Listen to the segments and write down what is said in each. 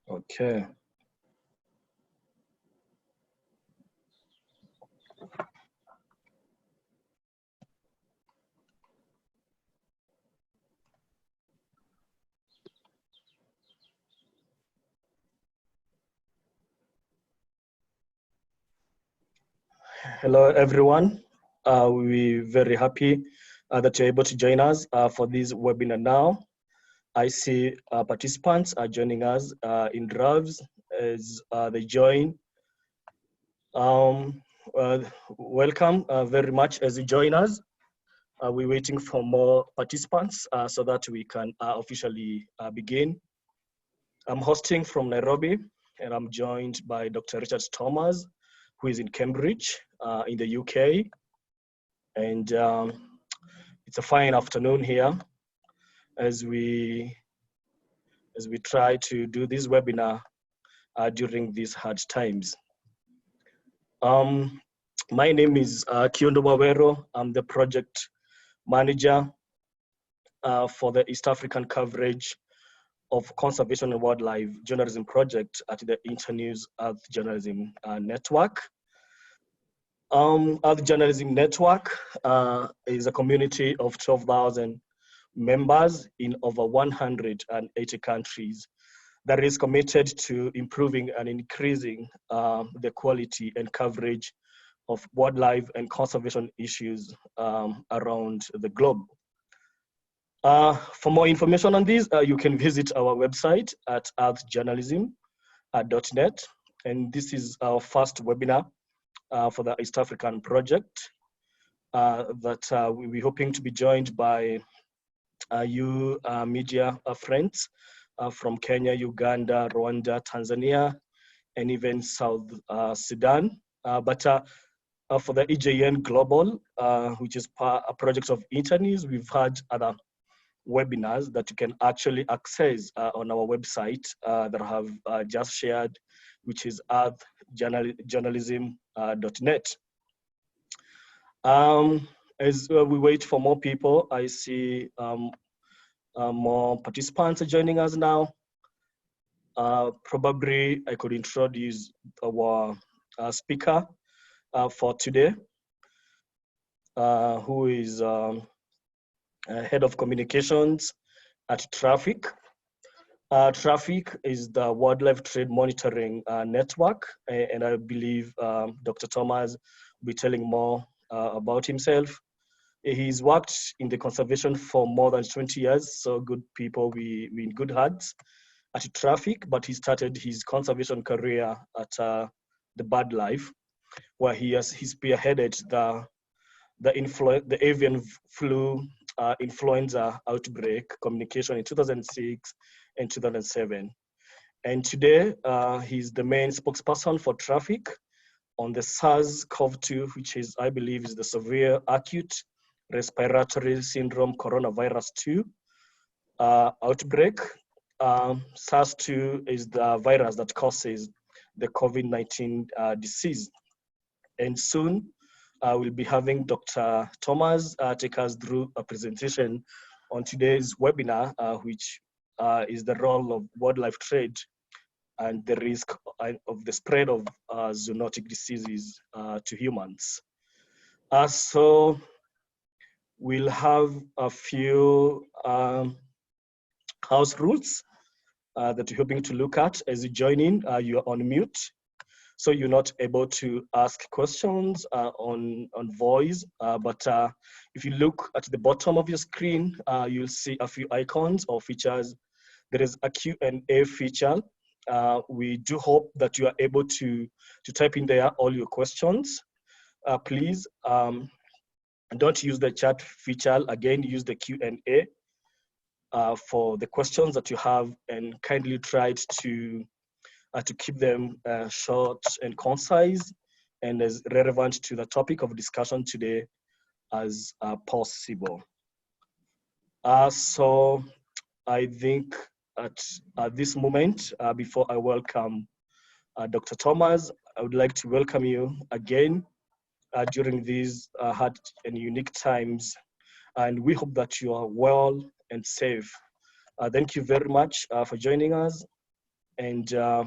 Okay. Hello, everyone. We're very happy that you're able to join us for this webinar now. I see participants are joining us in droves as they join. Um, Welcome very much as you join us. We're waiting for more participants so that we can officially begin. I'm hosting from Nairobi, and I'm joined by Dr. Richard Thomas, who is in Cambridge in the UK. And it's a fine afternoon here as we try to do this webinar during these hard times. My name is Kiondo Wawero. I'm the project manager for the East African coverage of conservation and wildlife journalism project at the Internews Earth Journalism Network. Earth Journalism Network is a community of 12,000 members in over 180 countries that is committed to improving and increasing the quality and coverage of wildlife and conservation issues around the globe. For more information on this, you can visit our website at earthjournalism.net. And this is our first webinar for the East African project that we're hoping to be joined by you media friends from Kenya, Uganda, Rwanda, Tanzania, and even South Sudan. But for the EJN Global, which is a project of Internews, we've had other webinars that you can actually access on our website that I have just shared, which is earthjournalism.net. As we wait for more people, I see more participants are joining us now. Probably I could introduce our speaker for today, who is head of communications at Traffic. Traffic is the wildlife trade monitoring network, and I believe Dr. Thomas will be telling more about himself. He's worked in the conservation for more than 20 years, so good people, we in good hands at Traffic, but he started his conservation career at the Bird Life, where he spearheaded the avian flu influenza outbreak communication in 2006 and 2007. And today, he's the main spokesperson for Traffic on the SARS-CoV-2, which is, I believe, is the severe acute respiratory syndrome coronavirus 2 outbreak. SARS-2 is the virus that causes the COVID-19 disease. And soon, we'll be having Dr. Thomas take us through a presentation on today's webinar, which is the role of wildlife trade and the risk of the spread of zoonotic diseases to humans. So we'll have a few house rules that we're hoping to look at as you join in. You're on mute, so you're not able to ask questions on voice. But if you look at the bottom of your screen, you'll see a few icons or features. There is a Q&A feature. We do hope that you are able to type in there all your questions. Please don't use the chat feature. Again, use the Q&A for the questions that you have, and kindly try to keep them short and concise and as relevant to the topic of discussion today as possible. So I think at this moment, before I welcome Dr. Thomas, I would like to welcome you again during these hard and unique times. And we hope that you are well and safe. Thank you very much for joining us. And I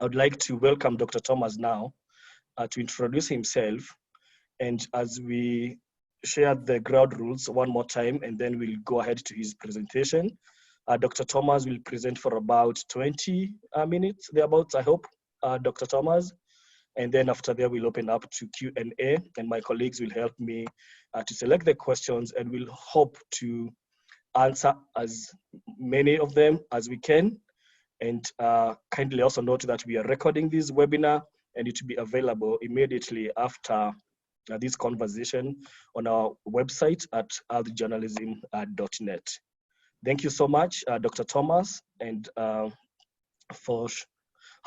would like to welcome Dr. Thomas now to introduce himself. And as we share the ground rules one more time, and then we'll go ahead to his presentation. Dr. Thomas will present for about 20 minutes, thereabouts, I hope, Dr. Thomas. And then after that, we'll open up to Q&A, and my colleagues will help me to select the questions, and we'll hope to answer as many of them as we can. And kindly also note that we are recording this webinar, and it will be available immediately after this conversation on our website at earthjournalism.net. Thank you so much, Dr. Thomas, and for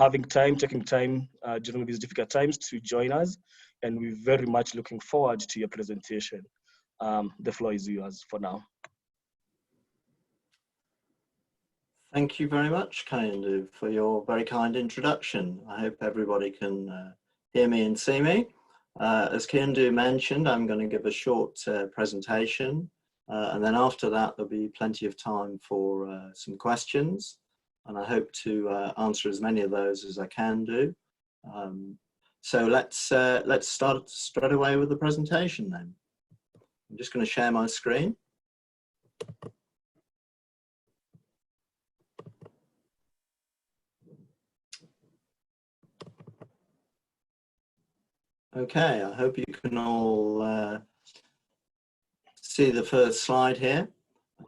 taking time during these difficult times to join us. And we're very much looking forward to your presentation. The floor is yours for now. Thank you very much, Kayendu, for your very kind introduction. I hope everybody can hear me and see me. As Kayendu mentioned, I'm going to give a short presentation, and then after that there'll be plenty of time for some questions, and I hope to answer as many of those as I can do. So let's start straight away with the presentation then. I'm just going to share my screen. Okay, I hope you can all see the first slide here.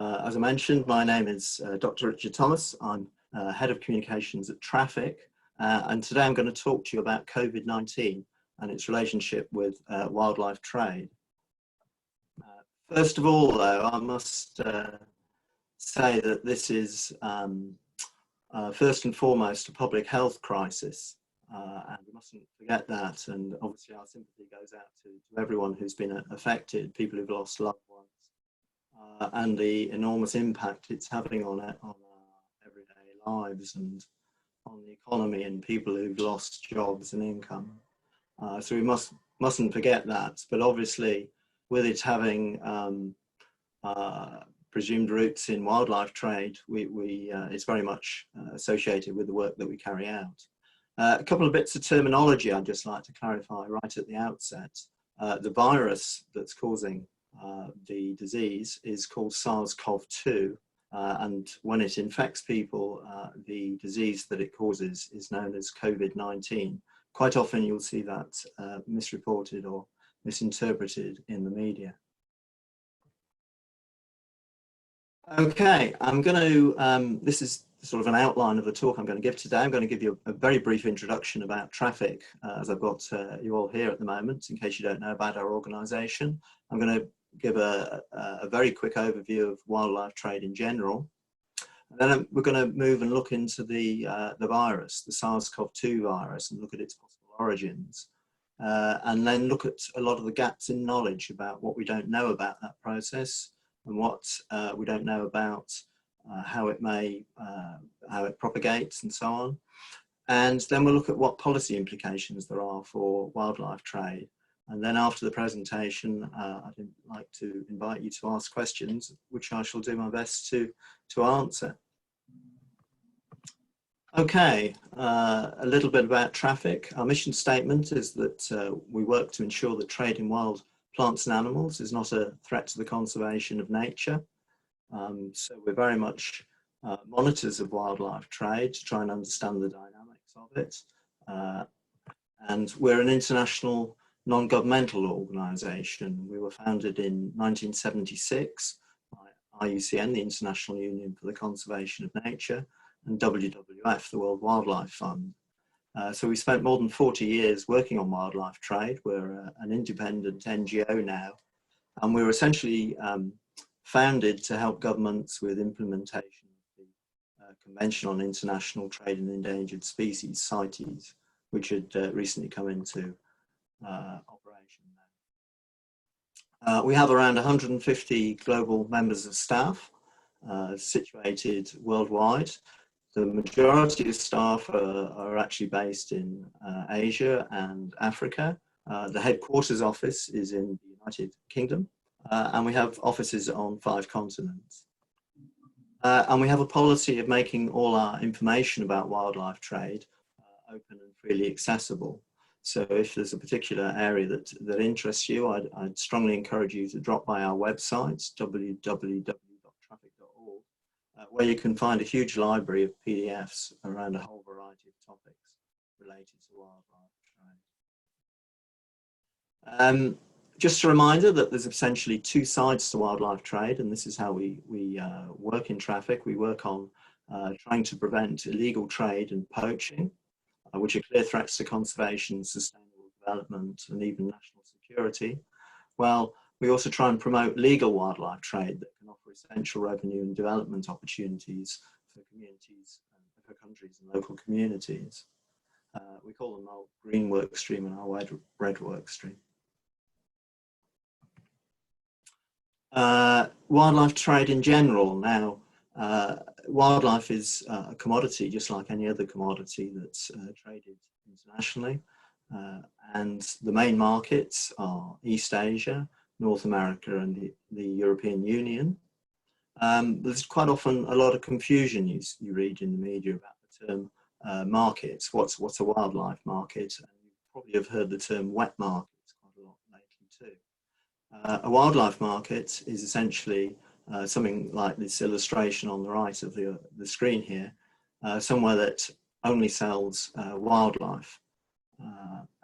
As I mentioned, my name is Dr. Richard Thomas. I'm Head of Communications at Traffic, and today I'm going to talk to you about COVID-19 and its relationship with wildlife trade. First of all, though, I must say that this is first and foremost a public health crisis. And we mustn't forget that, and obviously our sympathy goes out to everyone who's been affected, people who've lost loved ones, and the enormous impact it's having on our everyday lives and on the economy and people who've lost jobs and income. So we mustn't forget that, but obviously with it having presumed roots in wildlife trade, it's very much associated with the work that we carry out. A couple of bits of terminology I'd just like to clarify right at the outset. The virus that's causing the disease is called SARS-CoV-2, and when it infects people, the disease that it causes is known as COVID-19. Quite often you'll see that misreported or misinterpreted in the media. Okay, I'm going to, this is sort of an outline of the talk I'm going to give today. I'm going to give you a very brief introduction about Traffic, as I've got you all here at the moment, in case you don't know about our organisation. I'm going to give a very quick overview of wildlife trade in general. And then we're going to move and look into the virus, the SARS-CoV-2 virus, and look at its possible origins. And then look at a lot of the gaps in knowledge about what we don't know about that process and what we don't know about how it propagates and so on. And then we'll look at what policy implications there are for wildlife trade. And then after the presentation, I'd like to invite you to ask questions, which I shall do my best to answer. Okay, a little bit about Traffic. Our mission statement is that we work to ensure that trade in wild plants and animals is not a threat to the conservation of nature. So we're very much monitors of wildlife trade to try and understand the dynamics of it. And we're an international non-governmental organisation. We were founded in 1976 by IUCN, the International Union for the Conservation of Nature, and WWF, the World Wildlife Fund. So we spent more than 40 years working on wildlife trade. We're an independent NGO now, and we were essentially founded to help governments with implementation of the Convention on International Trade in Endangered Species, CITES, which had recently come into operation now. We have around 150 global members of staff situated worldwide. The majority of staff are actually based in Asia and Africa. The headquarters office is in the United Kingdom, and we have offices on 5 continents. And we have a policy of making all our information about wildlife trade open and freely accessible. So if there's a particular area that interests you, I'd strongly encourage you to drop by our website, www.traffic.org, where you can find a huge library of PDFs around a whole variety of topics related to wildlife trade. Just a reminder that there's essentially two sides to wildlife trade, and this is how we work in traffic. We work on trying to prevent illegal trade and poaching, which are clear threats to conservation, sustainable development, and even national security. Well, we also try and promote legal wildlife trade that can offer essential revenue and development opportunities for communities, for countries and local communities. We call them our green work stream and our red work stream. Wildlife trade in general. Now, wildlife is a commodity just like any other commodity that's traded internationally. And the main markets are East Asia, North America, and the European Union. There's quite often a lot of confusion you read in the media about the term markets. What's a wildlife market? And you probably have heard the term wet markets quite a lot lately too. A wildlife market is essentially something like this illustration on the right of the screen here, somewhere that only sells wildlife,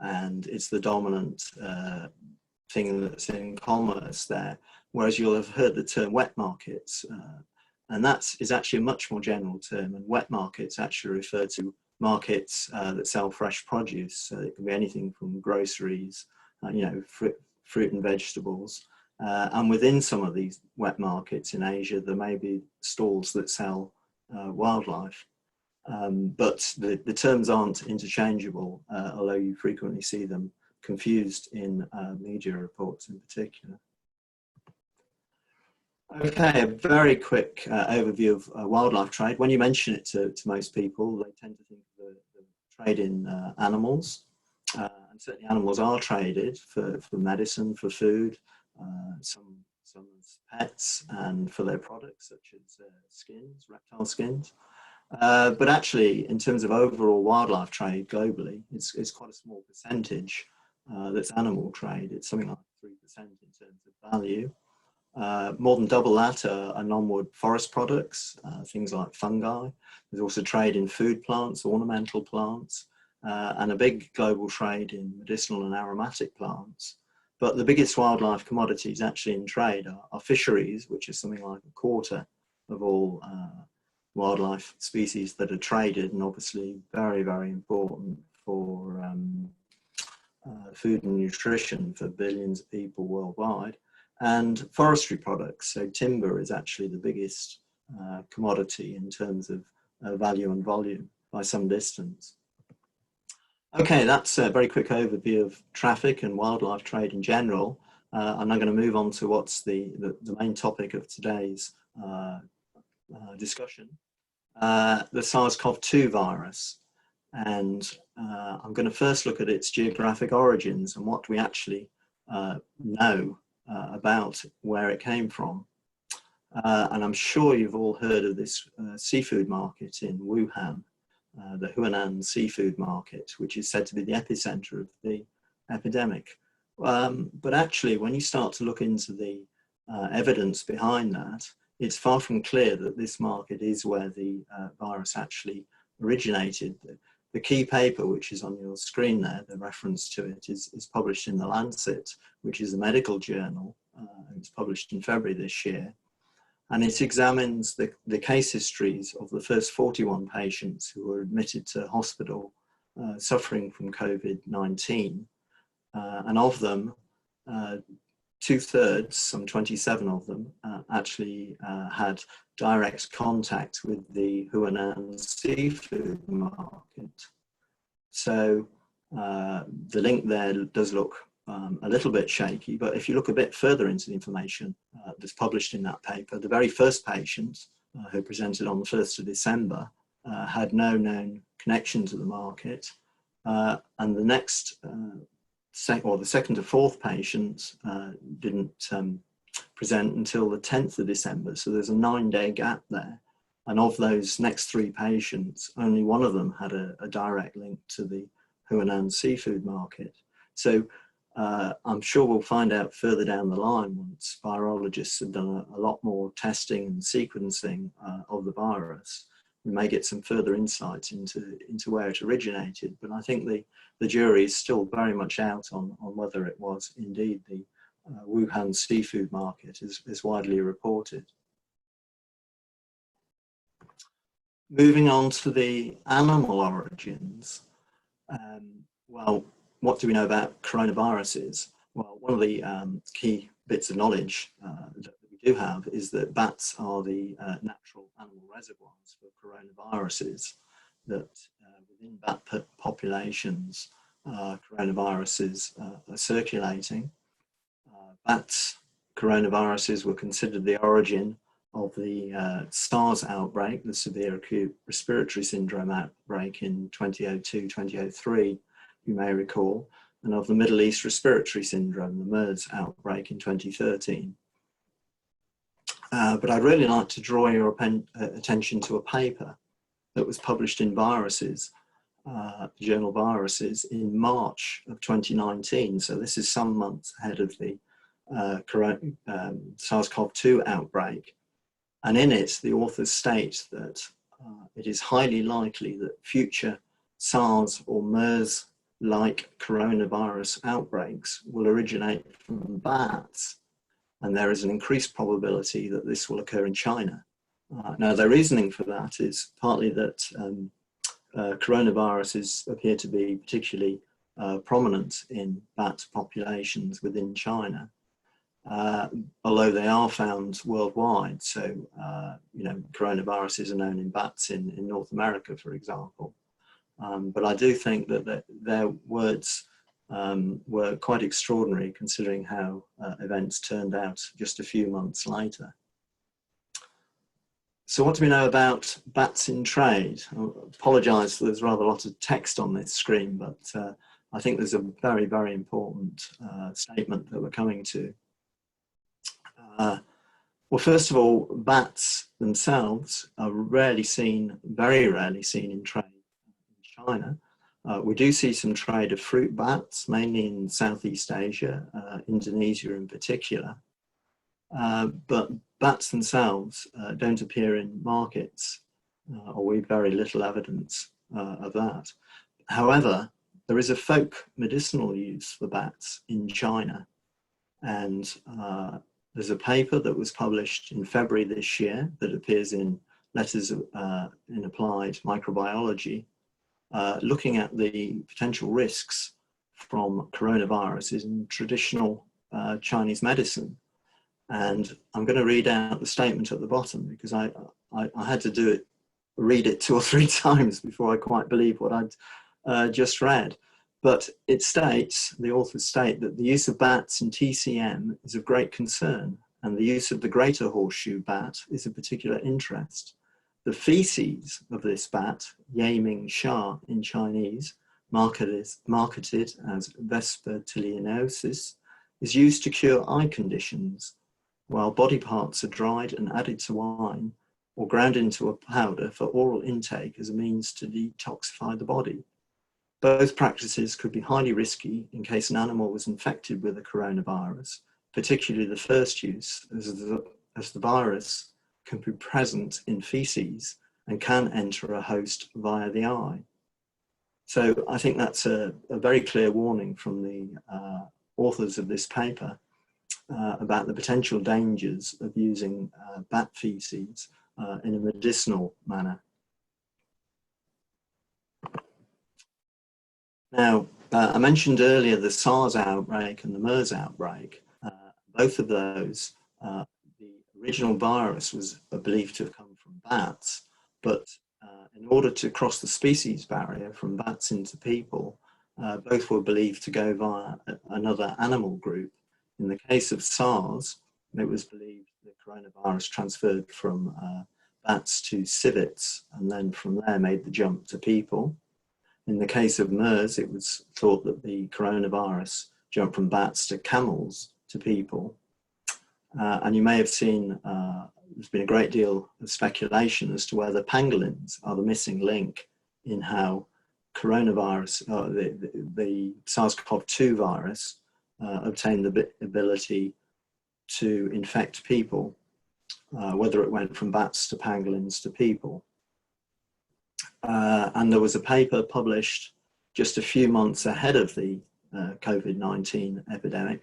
and it's the dominant thing that's in commerce there, whereas you'll have heard the term wet markets, and that is actually a much more general term, and wet markets actually refer to markets that sell fresh produce. So it can be anything from groceries, fruit and vegetables. And within some of these wet markets in Asia, there may be stalls that sell wildlife. But the terms aren't interchangeable, although you frequently see them confused in media reports in particular. Okay, a very quick overview of wildlife trade. When you mention it to most people, they tend to think of the trade in animals. And certainly animals are traded for medicine, for food, some as pets, and for their products such as skins, reptile skins. But actually, in terms of overall wildlife trade globally, it's quite a small percentage that's animal trade. It's something like 3% in terms of value. More than double that are non-wood forest products, things like fungi. There's also trade in food plants, ornamental plants, and a big global trade in medicinal and aromatic plants. But the biggest wildlife commodities actually in trade are fisheries, which is something like a quarter of all wildlife species that are traded, and obviously very, very important for food and nutrition for billions of people worldwide. And forestry products, so timber is actually the biggest commodity in terms of value and volume by some distance. Okay, that's a very quick overview of traffic and wildlife trade in general. I'm now going to move on to what's the main topic of today's discussion, the SARS-CoV-2 virus. And I'm going to first look at its geographic origins and what we actually know about where it came from. And I'm sure you've all heard of this seafood market in Wuhan, the Huanan seafood market, which is said to be the epicenter of the epidemic. But actually, when you start to look into the evidence behind that, it's far from clear that this market is where the virus actually originated. The key paper, which is on your screen there, the reference to it, is published in The Lancet, which is a medical journal. It's published in February this year. And it examines the case histories of the first 41 patients who were admitted to hospital suffering from COVID-19. And of them, 2/3, some 27 of them, actually had direct contact with the Huanan seafood market. So the link there does look a little bit shaky, but if you look a bit further into the information that's published in that paper, the very first patient who presented on the 1st of December had no known connection to the market, and the next the second to fourth patient didn't present until the 10th of December. So there's a 9-day gap there And of those next 3 patients, only one of them had a direct link to the Huanan seafood market. So I'm sure we'll find out further down the line once virologists have done a lot more testing and sequencing of the virus. We may get some further insights into where it originated, but I think the jury is still very much out on whether it was indeed the Wuhan seafood market, as widely reported. Moving on to the animal origins, well, what do we know about coronaviruses? Well, one of the key bits of knowledge that we do have is that bats are the natural animal reservoirs for coronaviruses, that within bat populations, coronaviruses are circulating. Bats coronaviruses were considered the origin of the SARS outbreak, the severe acute respiratory syndrome outbreak in 2002-2003, you may recall, and of the Middle East respiratory syndrome, the MERS outbreak in 2013. But I'd really like to draw your attention to a paper that was published in Viruses, the journal Viruses, in March of 2019. So this is some months ahead of the SARS-CoV-2 outbreak. And in it, the authors state that it is highly likely that future SARS or MERS-like coronavirus outbreaks will originate from bats, and there is an increased probability that this will occur in China. Now, their reasoning for that is partly that coronaviruses appear to be particularly prominent in bat populations within China. Although they are found worldwide. So, you know, coronaviruses are known in bats in North America, for example. But I do think that their words were quite extraordinary considering how events turned out just a few months later. So what do we know about bats in trade? I apologise, there's rather a lot of text on this screen, but I think there's a very, very important statement that we're coming to. Well, first of all, bats themselves are rarely seen, very rarely seen in trade in China. We do see some trade of fruit bats, mainly in Southeast Asia, Indonesia in particular. But bats themselves don't appear in markets, or we have very little evidence of that. However, there is a folk medicinal use for bats in China, and there's a paper that was published in February this year that appears in Letters in Applied Microbiology, looking at the potential risks from coronaviruses in traditional Chinese medicine. And I'm going to read out the statement at the bottom because I had to read it 2 or 3 times before I quite believe what I'd just read. But it states, the authors state, that the use of bats in TCM is of great concern, and the use of the greater horseshoe bat is of particular interest. The feces of this bat, Yaming Sha in Chinese, marketed as vespertilionosis, is used to cure eye conditions, while body parts are dried and added to wine or ground into a powder for oral intake as a means to detoxify the body. Both practices could be highly risky in case an animal was infected with a coronavirus, particularly the first use, as the virus can be present in feces and can enter a host via the eye. So I think that's a very clear warning from the authors of this paper about the potential dangers of using bat feces in a medicinal manner. Now, I mentioned earlier the SARS outbreak and the MERS outbreak. Both of those, the original virus was believed to have come from bats, but in order to cross the species barrier from bats into people, both were believed to go via another animal group. In the case of SARS, it was believed the coronavirus transferred from bats to civets and then from there made the jump to people. In the case of MERS, it was thought that the coronavirus jumped from bats to camels to people. And you may have seen there's been a great deal of speculation as to whether pangolins are the missing link in how coronavirus, the SARS-CoV-2 virus, obtained the ability to infect people, whether it went from bats to pangolins to people. And there was a paper published just a few months ahead of the COVID-19 epidemic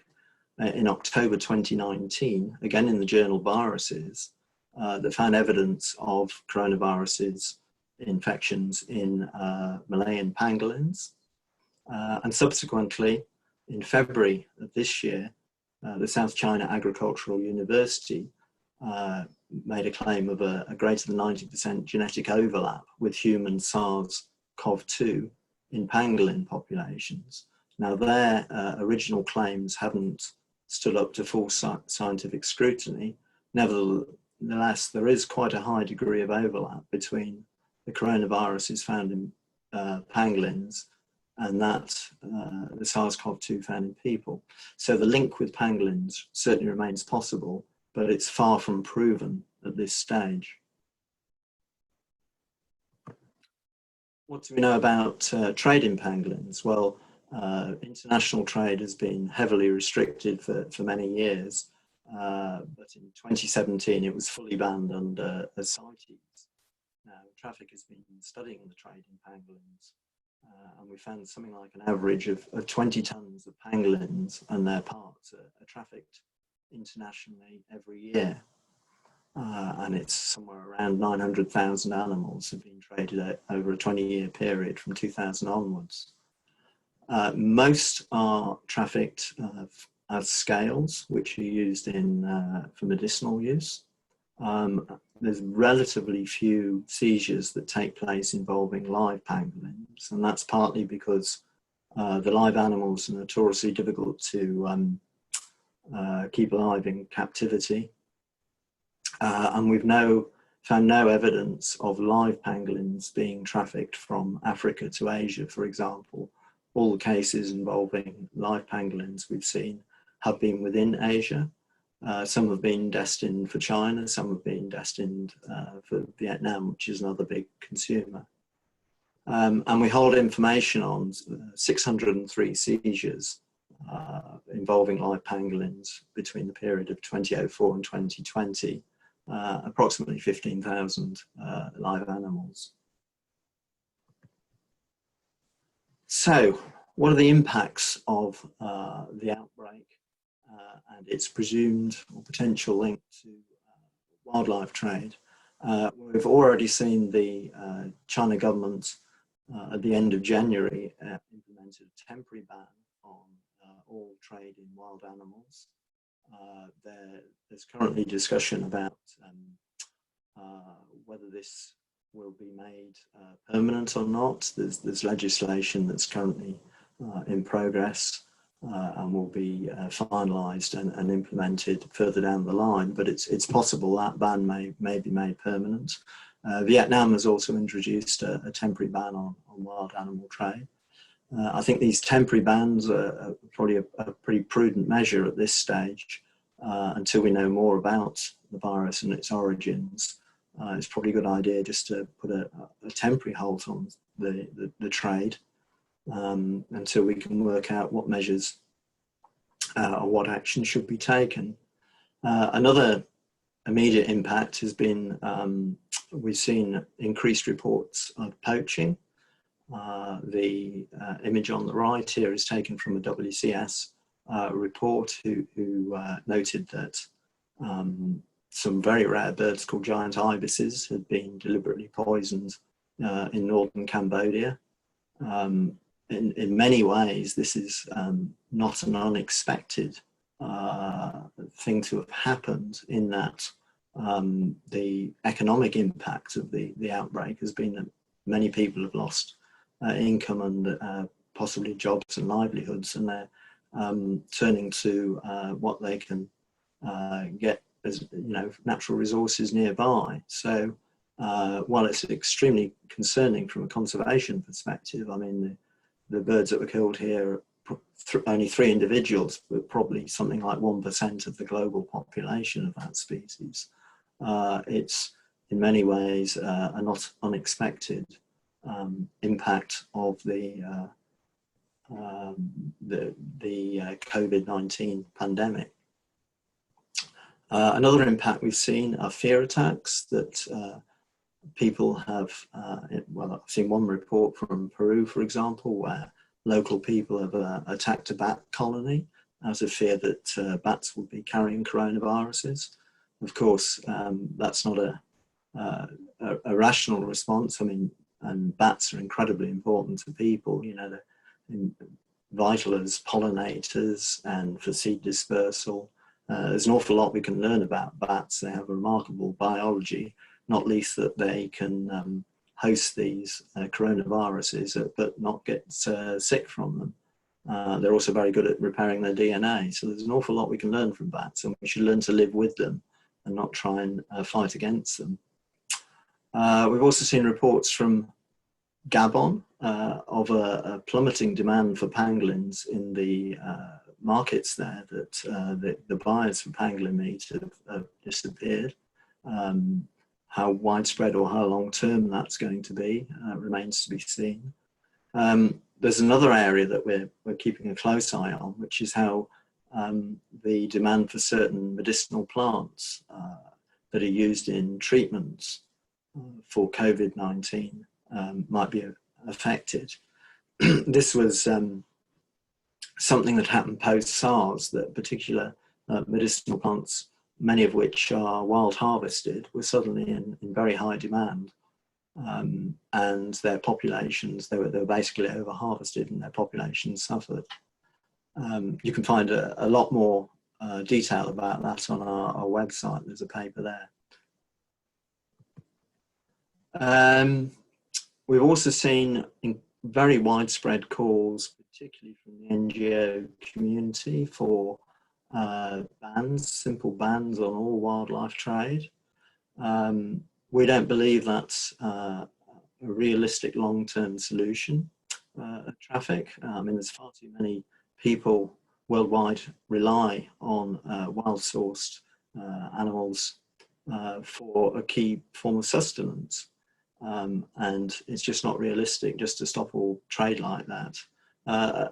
in October 2019, again in the journal Viruses, that found evidence of coronaviruses infections in Malayan pangolins. And subsequently, in February of this year, the South China Agricultural University made a claim of a greater than 90% genetic overlap with human SARS-CoV-2 in pangolin populations. Now, their original claims haven't stood up to full scientific scrutiny. Nevertheless, there is quite a high degree of overlap between the coronaviruses found in pangolins and that the SARS-CoV-2 found in people. So the link with pangolins certainly remains possible, but it's far from proven at this stage. What do we know about trade in pangolins? Well, international trade has been heavily restricted for many years, but in 2017 it was fully banned under CITES. Now, traffic has been studying the trade in pangolins, and we found something like an average of 20 tons of pangolins and their parts are trafficked internationally every year. And it's somewhere around 900,000 animals have been traded over a 20-year period from 2000 onwards. Most are trafficked as scales, which are used for medicinal use. There's relatively few seizures that take place involving live pangolins, and that's partly because the live animals are notoriously difficult to keep alive in captivity. And we've found no evidence of live pangolins being trafficked from Africa to Asia, for example. All the cases involving live pangolins we've seen have been within Asia. Some have been destined for China, some have been destined for Vietnam, which is another big consumer. And we hold information on 603 seizures involving live pangolins between the period of 2004 and 2020, approximately 15,000 live animals. So, what are the impacts of the outbreak and its presumed or potential link to wildlife trade? We've already seen the China government at the end of January implemented a temporary ban on all trade in wild animals. There's currently discussion about whether this will be made permanent or not. There's legislation that's currently in progress and will be finalised and implemented further down the line, but it's possible that ban may be made permanent. Vietnam has also introduced a temporary ban on wild animal trade. I think these temporary bans are probably a pretty prudent measure at this stage until we know more about the virus and its origins. It's probably a good idea just to put a temporary halt on the trade until we can work out what measures or what action should be taken. Another immediate impact has been, we've seen increased reports of poaching. The image on the right here is taken from a WCS report who noted that some very rare birds called giant ibises had been deliberately poisoned in northern Cambodia. In many ways, this is not an unexpected thing to have happened, in that the economic impact of the outbreak has been that many people have lost income and possibly jobs and livelihoods, and they're turning to what they can get as natural resources nearby. So while it's extremely concerning from a conservation perspective, I mean the birds that were killed here only 3 individuals, but probably something like 1% of the global population of that species. It's in many ways a not unexpected impact of the COVID-19 pandemic. Another impact we've seen are fear attacks that people have, well, I've seen one report from Peru, for example, where local people have attacked a bat colony out of fear that bats would be carrying coronaviruses. Of course, that's not a rational response. I mean, and bats are incredibly important to people, you know, they're vital as pollinators and for seed dispersal. There's an awful lot we can learn about bats. They have remarkable biology, not least that they can host these coronaviruses but not get sick from them. They're also very good at repairing their DNA. So there's an awful lot we can learn from bats, and we should learn to live with them and not try and fight against them. We've also seen reports from Gabon of a plummeting demand for pangolins in the markets there, that the buyers for pangolin meat have disappeared. How widespread or how long term that's going to be remains to be seen. There's another area that we're keeping a close eye on, which is how the demand for certain medicinal plants that are used in treatments for COVID-19 might be affected. This was something that happened post-SARS, that particular medicinal plants, many of which are wild harvested, were suddenly in very high demand. And their populations, they were basically over harvested, and their populations suffered. You can find a lot more detail about that on our website. There's a paper there. We've also seen very widespread calls, particularly from the NGO community, for bans, simple bans on all wildlife trade. We don't believe that's a realistic long-term solution of traffic. I mean, there's far too many people worldwide rely on wild-sourced animals for a key form of sustenance. And it's just not realistic just to stop all trade like that.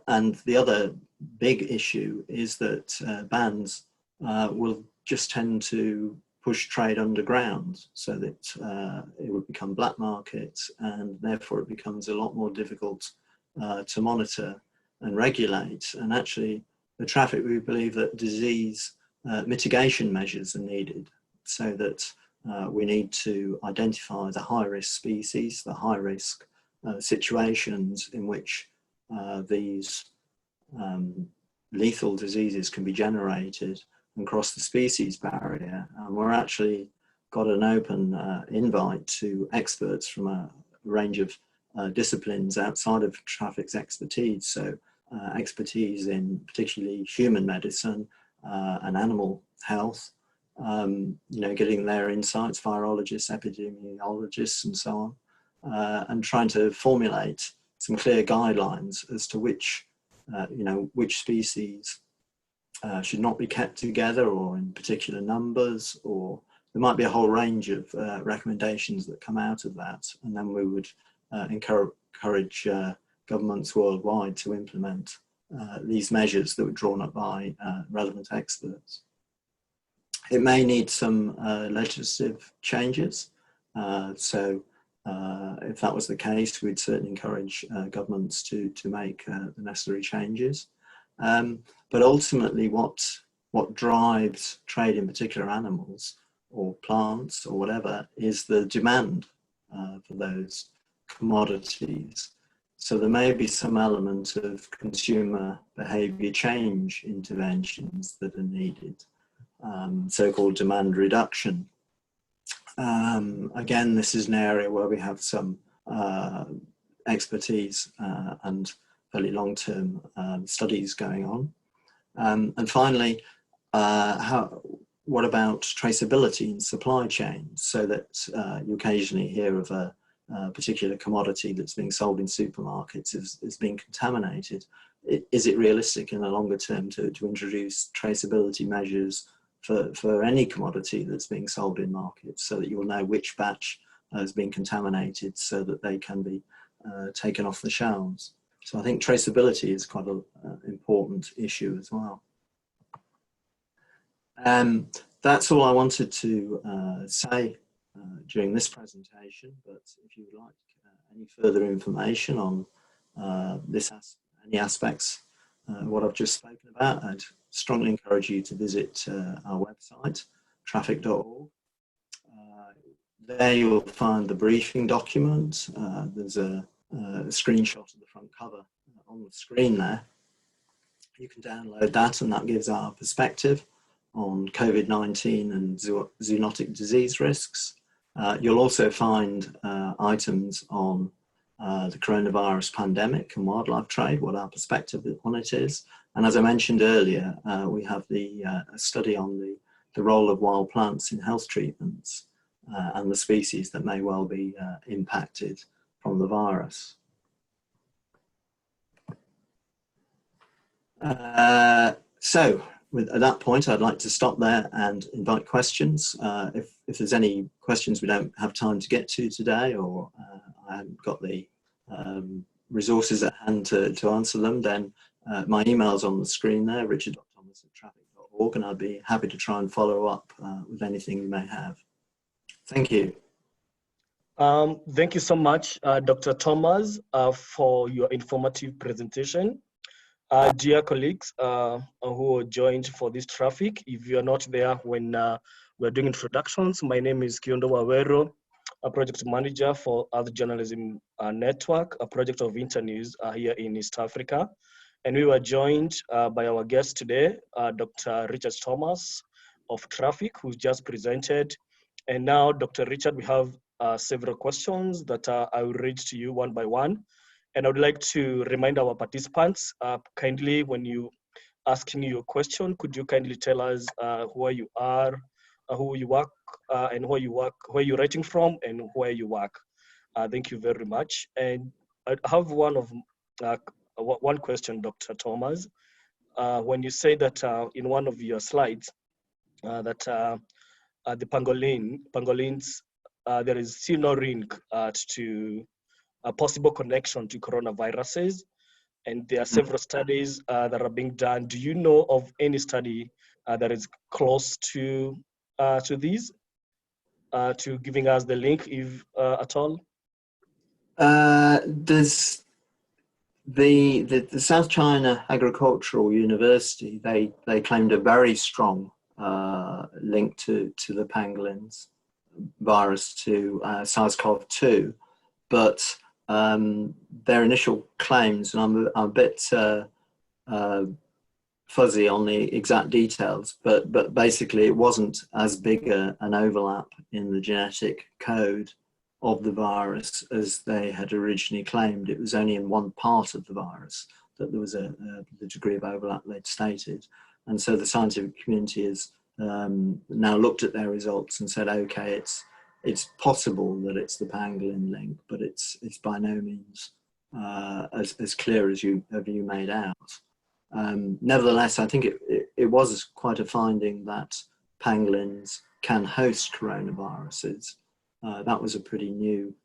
And the other big issue is that bans will just tend to push trade underground, so that it would become black markets, and therefore it becomes a lot more difficult to monitor and regulate. And actually, the traffic, we believe that disease mitigation measures are needed, so that we need to identify the high-risk species, the high-risk situations in which these lethal diseases can be generated and cross the species barrier. And we're actually got an open invite to experts from a range of disciplines outside of traffic's expertise. So expertise in particularly human medicine and animal health, you know, getting their insights, virologists, epidemiologists, and so on, and trying to formulate some clear guidelines as to which, you know, which species should not be kept together or in particular numbers, or there might be a whole range of recommendations that come out of that. And then we would encourage governments worldwide to implement these measures that were drawn up by relevant experts. It may need some legislative changes. So if that was the case, we'd certainly encourage governments to make the necessary changes. But ultimately, what drives trade in particular animals or plants or whatever is the demand for those commodities. So there may be some element of consumer behaviour change interventions that are needed, so-called demand reduction. Again, this is an area where we have some expertise and fairly long-term studies going on. And finally, what about traceability in supply chains, so that you occasionally hear of a particular commodity that's being sold in supermarkets is being contaminated. is it realistic in the longer term to introduce traceability measures for any commodity that's being sold in markets, so that you will know which batch has been contaminated, so that they can be taken off the shelves. So I think traceability is quite an important issue as well. That's all I wanted to say during this presentation, but if you would like any further information on any aspects of what I've just spoken about, I'd strongly encourage you to visit our website, traffic.org. There you'll find the briefing document. There's a screenshot of the front cover on the screen there. You can download that, and that gives our perspective on COVID-19 and zoonotic disease risks. You'll also find items on the coronavirus pandemic and wildlife trade, what our perspective on it is. And as I mentioned earlier, we have the study on the role of wild plants in health treatments and the species that may well be impacted from the virus. So at that point, I'd like to stop there and invite questions. If there's any questions we don't have time to get to today, or I haven't got the resources at hand to answer them, then my email's on the screen there, richard.thomas@traffic.org, and I'd be happy to try and follow up with anything you may have. Thank you. Thank you so much, Dr. Thomas, for your informative presentation. Dear colleagues who joined for this traffic, if you are not there when we're doing introductions, my name is Kiondo Wawero, a project manager for Earth Journalism Network, a project of Internews here in East Africa. And we were joined by our guest today, Dr. Richard Thomas of Traffic, who's just presented. And now, Dr. Richard, we have several questions that I will read to you one by one. And I would like to remind our participants, kindly, when you asking your question, could you kindly tell us where you are, who you work, and where you're writing from, and where you work. Thank you very much. And I have one question, Dr. Thomas. When you say that in one of your slides that the pangolins, there is still no link to a possible connection to coronaviruses, and there are several studies that are being done. Do you know of any study that is close to these, to giving us the link, if at all? There's the South China Agricultural University. They claimed a very strong link to the pangolins virus, to SARS-CoV-2, but their initial claims, and I'm a bit fuzzy on the exact details, but basically it wasn't as big an overlap in the genetic code of the virus as they had originally claimed. It was only in one part of the virus that there was the degree of overlap they'd stated. And so the scientific community has now looked at their results and said, okay, it's possible that it's the pangolin link, but it's by no means as clear as you made out. Nevertheless, I think it was quite a finding that pangolins can host coronaviruses. That was a pretty new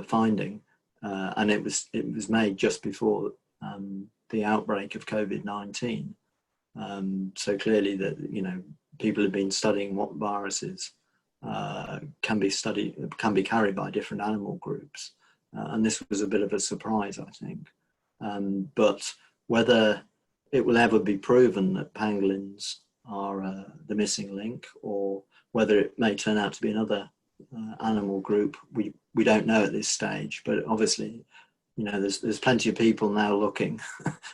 finding, and it was made just before the outbreak of COVID-19. So clearly that people have been studying what viruses can be carried by different animal groups, and this was a bit of a surprise, I think. But whether it will ever be proven that pangolins are the missing link, or whether it may turn out to be another animal group, we don't know at this stage. But obviously, there's plenty of people now looking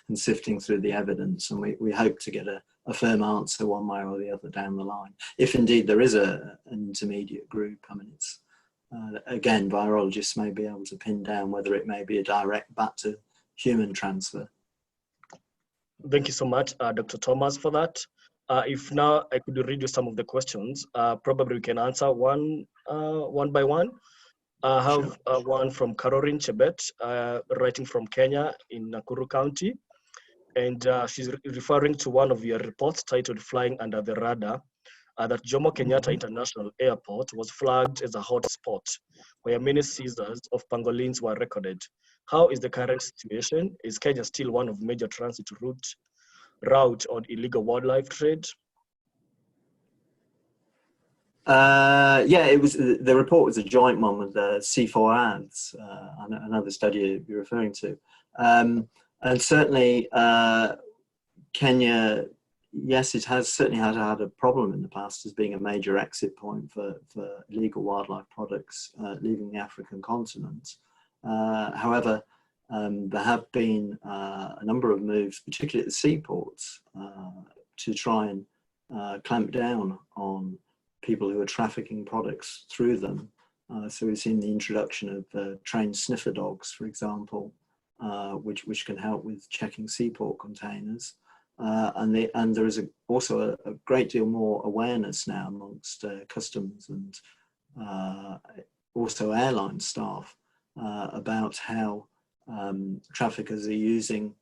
and sifting through the evidence, and we hope to get a firm answer one way or the other down the line, if indeed there is an intermediate group. I mean, it's again, virologists may be able to pin down whether it may be a direct back to human transfer. Thank you so much, Dr. Thomas, for that. If now I could read you some of the questions, probably we can answer one by one. I have one from Caroline Chebet, writing from Kenya in Nakuru County. And she's referring to one of your reports titled Flying Under the Radar, that Jomo Kenyatta International Airport was flagged as a hot spot where many seizures of pangolins were recorded. How is the current situation? Is Kenya still one of major transit route on illegal wildlife trade? Yeah, it was. The report was a joint one with the C4ADS, another study you're referring to, and certainly Kenya. Yes, it has certainly had a problem in the past as being a major exit point for illegal wildlife products leaving the African continent. However, there have been a number of moves, particularly at the seaports, to try and clamp down on people who are trafficking products through them. So we've seen the introduction of trained sniffer dogs, for example, which can help with checking seaport containers. And there is also a great deal more awareness now amongst customs and also airline staff about how traffickers are using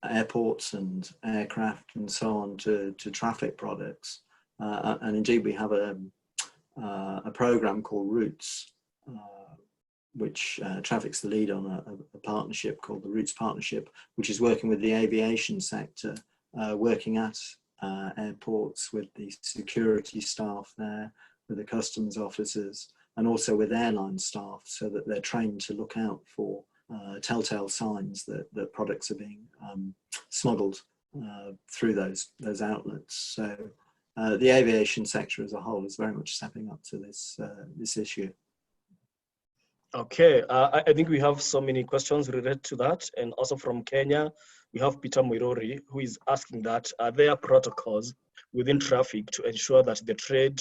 airports and aircraft and so on to traffic products. And indeed, we have a program called Routes, which traffics the lead on a partnership called the Routes Partnership, which is working with the aviation sector, working at airports with the security staff there, with the customs officers, and also with airline staff, so that they're trained to look out for telltale signs that products are being smuggled through those outlets. So the aviation sector as a whole is very much stepping up to this issue. Okay, I think we have so many questions related to that. And also from Kenya, we have Peter Moirori, who is asking that, are there protocols within traffic to ensure that the trade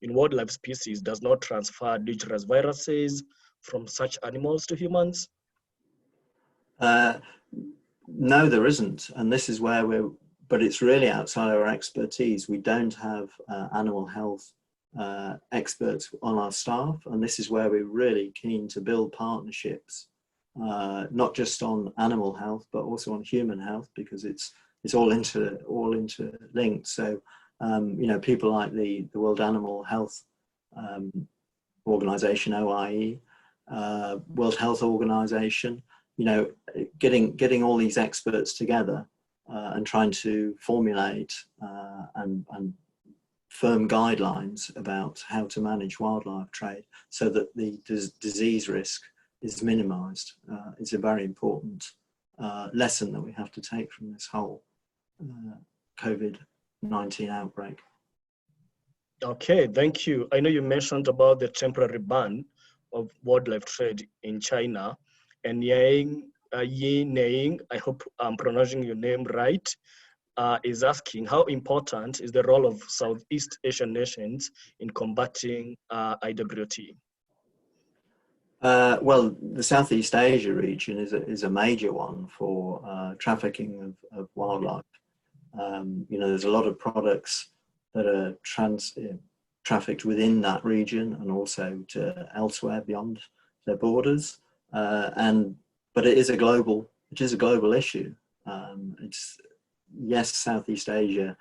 in wildlife species does not transfer dangerous viruses from such animals to humans? No, there isn't. And this is where but it's really outside our expertise. We don't have animal health experts on our staff, and this is where we're really keen to build partnerships, not just on animal health but also on human health, because it's all interlinked. So you know, people like the World Animal Health Organization, OIE, World Health Organization, you know, getting all these experts together and trying to formulate and firm guidelines about how to manage wildlife trade so that the disease risk is minimized. It's a very important lesson that we have to take from this whole COVID-19 outbreak. Okay, thank you. I know you mentioned about the temporary ban of wildlife trade in China, and Yi Neing, I hope I'm pronouncing your name right, is asking, how important is the role of Southeast Asian nations in combating IWT? Well, the Southeast Asia region is a major one for trafficking of wildlife. You know, there's a lot of products that are trafficked within that region and also to elsewhere beyond their borders. But it is a global issue. Yes, Southeast Asia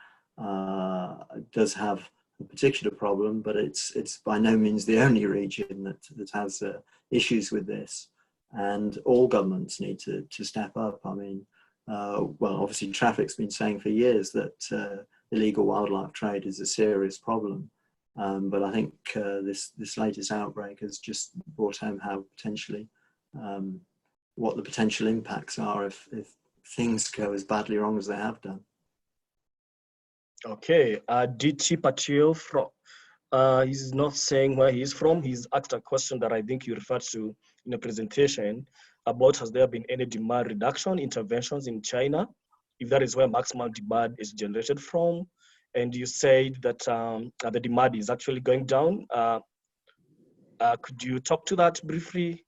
does have a particular problem, but it's by no means the only region that has issues with this, and all governments need to step up. I mean, well, obviously Traffic's been saying for years that illegal wildlife trade is a serious problem, but I think this latest outbreak has just brought home how potentially what the potential impacts are if things go as badly wrong as they have done. Okay, DT Patil from he's not saying where he's from. He's asked a question that I think you referred to in the presentation about, has there been any demand reduction interventions in China, if that is where maximum demand is generated from? And you said that the demand is actually going down. Could you talk to that briefly?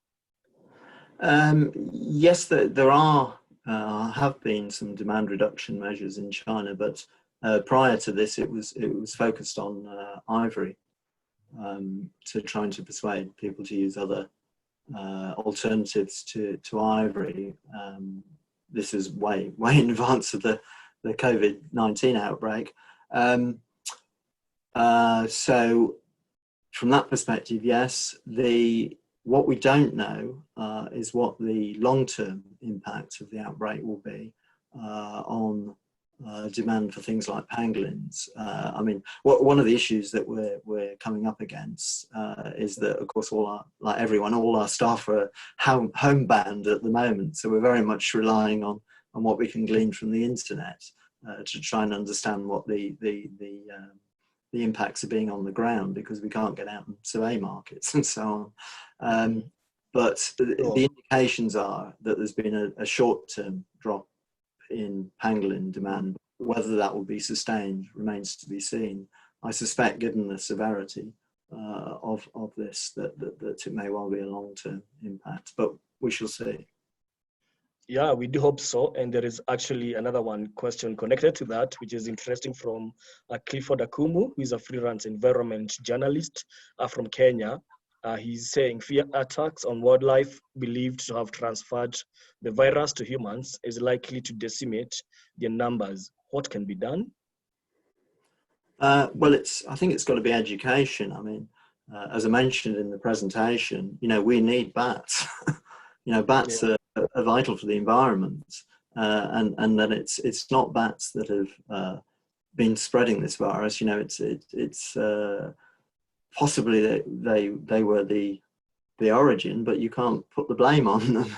Yes, there are have been some demand reduction measures in China, but prior to this, it was focused on ivory, to trying to persuade people to use other alternatives to ivory, this is way in advance of the COVID-19 outbreak. So from that perspective, yes, what we don't know is what the long-term impact of the outbreak will be on demand for things like pangolins. I mean, one of the issues that we're coming up against is that, of course, all our staff are homebound at the moment, so we're very much relying on what we can glean from the internet to try and understand what the impacts are being on the ground, because we can't get out and survey markets and so on. But the indications are that there's been a short-term drop in pangolin demand. Whether that will be sustained remains to be seen. I suspect, given the severity of this, that it may well be a long-term impact, but we shall see. Yeah, we do hope so. And there is actually another question connected to that, which is interesting, from Clifford Akumu, who is a freelance environment journalist from Kenya. He's saying fear attacks on wildlife believed to have transferred the virus to humans is likely to decimate their numbers. What can be done? Well, I think it's got to be education. I mean, as I mentioned in the presentation, we need bats. Bats are vital for the environment, and that it's not bats that have been spreading this virus. It's possibly they were the origin, but you can't put the blame on them.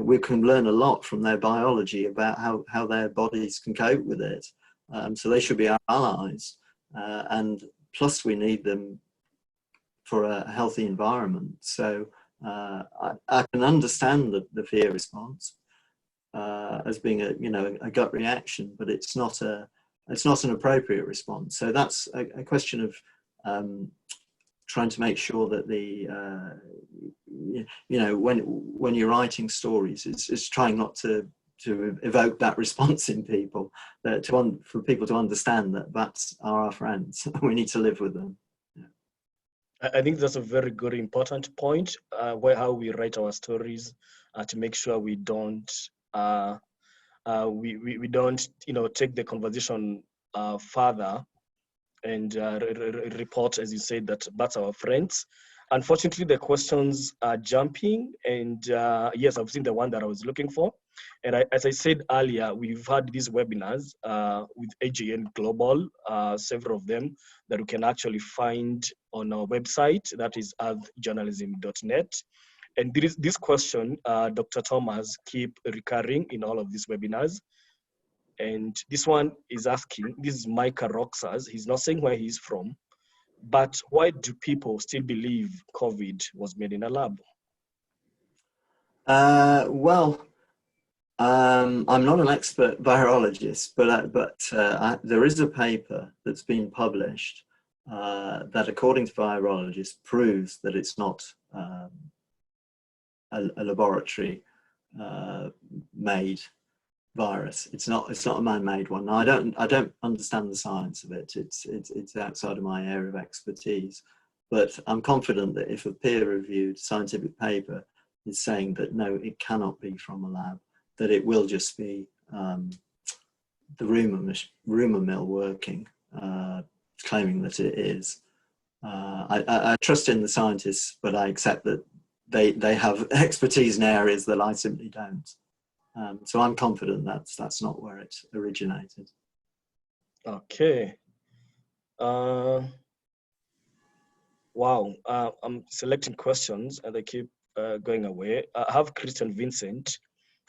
We can learn a lot from their biology about how their bodies can cope with it. So they should be our allies, and plus we need them for a healthy environment. So I can understand the fear response as being a gut reaction, but it's not an appropriate response. So that's a question of trying to make sure that when you're writing stories, it's trying not to evoke that response in people, for people to understand that bats are our friends. We need to live with them. I think that's a very good, important point, how we write our stories to make sure we don't we don't take the conversation further and report, as you said, that bats are our friends. Unfortunately, the questions are jumping, and yes, I've seen the one that I was looking for. And as I said earlier, we've had these webinars with AGN Global, several of them that we can actually find on our website, that is earthjournalism.net. And this question, Dr. Thomas, keep recurring in all of these webinars. And this one is asking, this is Micah Roxas, he's not saying where he's from, but why do people still believe COVID was made in a lab? I'm not an expert virologist, but there is a paper that's been published that, according to virologists, proves that it's not a laboratory made virus. It's not a man-made one. Now, I don't understand the science of it. It's outside of my area of expertise, but I'm confident that if a peer-reviewed scientific paper is saying that no, it cannot be from a lab, that it will just be the rumor mill working, claiming that it is. I trust in the scientists, but I accept that they have expertise in areas that I simply don't. So I'm confident that's not where it originated. Okay. Wow. I'm selecting questions and they keep going away. I have Christian Vincent.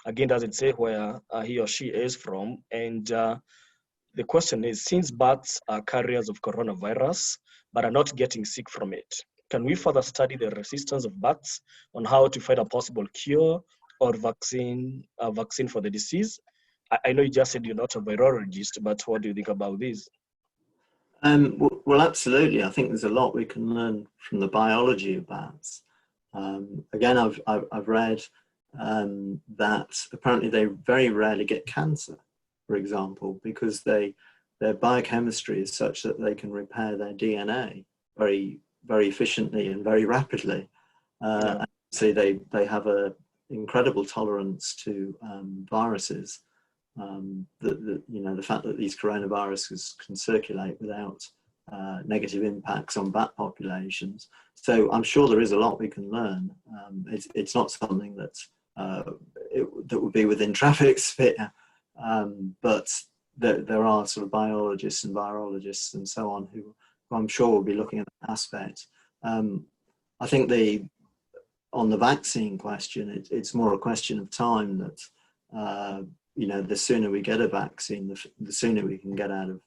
Again, does it say where he or she is from? And the question is, since bats are carriers of coronavirus, but are not getting sick from it, can we further study the resistance of bats on how to find a possible cure or vaccine for the disease? I know you just said you're not a virologist, but what do you think about this? Well, absolutely. I think there's a lot we can learn from the biology of bats. Again, I've read that apparently they very rarely get cancer, for example, because their biochemistry is such that they can repair their DNA very, very efficiently and very rapidly. So they have a incredible tolerance to viruses. The fact that these coronaviruses can circulate without negative impacts on bat populations. So I'm sure there is a lot we can learn. It's not something that that would be within traffic's sphere, but there are sort of biologists and virologists and so on who I'm sure will be looking at that aspect. I think on the vaccine question, it's more a question of time that the sooner we get a vaccine, the sooner we can get out of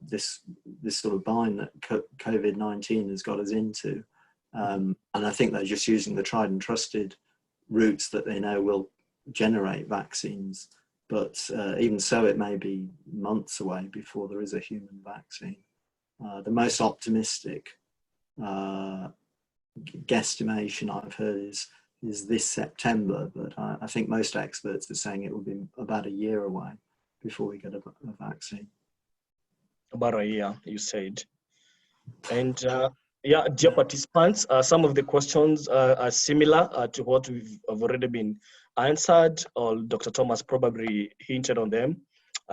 this sort of bind that COVID-19 has got us into. And I think they're just using the tried and trusted routes that they know will generate vaccines. But even so, it may be months away before there is a human vaccine. The most optimistic guesstimation I've heard is this September, but I think most experts are saying it will be about a year away before we get a vaccine. About a year, you said. And yeah, dear participants, some of the questions are similar to what we've already been answered, or Dr. Thomas probably hinted on them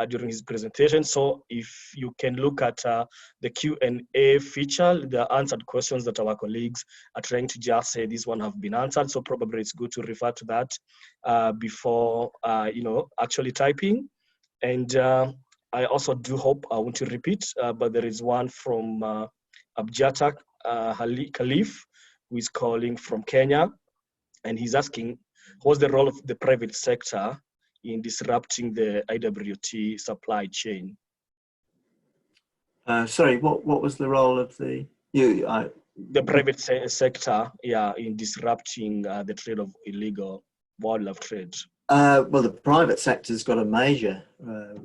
during his presentation. So if you can look at the Q&A feature, the answered questions that our colleagues are trying to just say this one have been answered. So probably it's good to refer to that before, actually typing. And I also do hope, I want to repeat, but there is one from Abjatak Khalif, who is calling from Kenya, and he's asking, what's the role of the private sector in disrupting the IWT supply chain? Sorry, what was the role of the private sector, yeah, in disrupting the trade of illegal wildlife trade? Well, the private sector's got a major